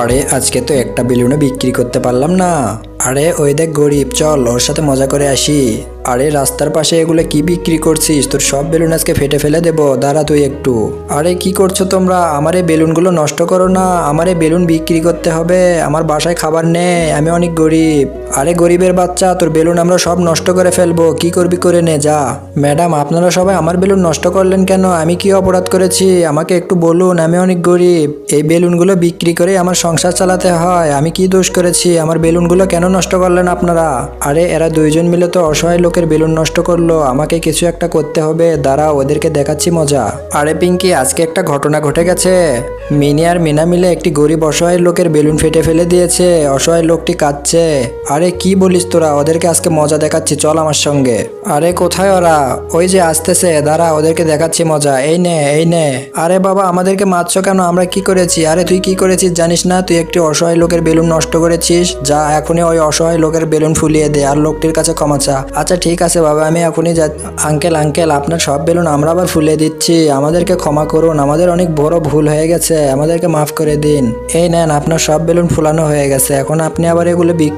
আরে আজকে তো একটা বেলুনও বিক্রি করতে পারলাম না। আরে ওই দেখ গরিব, চল ওর সাথে মজা করে আসি। আরে রাস্তার পাশে এগুলো কি বিক্রি করছিস? তোর সব বেলুন আজকে ফেটে ফেলে দেবো, দাঁড়া তুই একটু। আরে কি করছো তোমরা? আমার এই বেলুনগুলো নষ্ট করো না, আমার এই বেলুন বিক্রি করতে হবে, আমার বাসায় খাবার নেই, আমি অনেক গরিব। আরে গরিবের বাচ্চা, তোর বেলুন আমরা সব নষ্ট করে ফেলবো, কি করবি করে নে যা। ম্যাডাম, আপনারা সবাই আমার বেলুন নষ্ট করলেন কেন? আমি কি অপরাধ করেছি আমাকে একটু বলুন, আমি অনেক গরিব, এই বেলুনগুলো বিক্রি করে আমার সংসার চালাতে হয়, আমি কি দোষ করেছি? আমার বেলুনগুলো কেন নষ্ট করলেন আপনারা? আরে এরা দুইজন মিলে তো অসহায় লোকের বেলুন নষ্ট করলো, আমাকে কিছু একটা করতে হবে, দাঁড়াও ওদেরকে দেখাচ্ছি মজা। আরে পিঙ্কি, আজকে একটা ঘটনা ঘটে গেছে। মিনি আর মিনা মিলে একটি গরিব অসহায় লোকের বেলুন ফেটে ফেলে দিয়েছে, অসহায় লোকটি কাঁদছে। আরে কি বলিস তোরা? ওদেরকে আজকে মজা দেখাচ্ছি, চল আমার সঙ্গে। আরে কোথায় ওরা? ওই যে আসতেছে, দাঁড়া ওদেরকে দেখাচ্ছি মজা, এই নে এই নে। আরে বাবা, আমাদেরকে মারছো কেন? আমরা কি করেছি? আরে তুই কি করেছিস জানিস না? তুই একটি অসহায় লোকের বেলুন নষ্ট করেছিস, যা এখনই ওই অসহায় লোকের বেলুন ফুলিয়ে দে আর লোকটির কাছে ক্ষমা চা। আচ্ছা ঠিক আছে বাবা, আমি এখনই যা। আঙ্কেল আঙ্কেল, আপনার সব বেলুন আমরা আবার ফুলিয়ে দিচ্ছি, আমাদেরকে ক্ষমা করুন, আমাদের অনেক বড় ভুল হয়ে গেছে, আমাদেরকে মাফ করে দিন। এই নেন, আপনার সব বেলুন ফুলানো হয়ে গেছে, এখন আপনি আবার এগুলো বিক্রি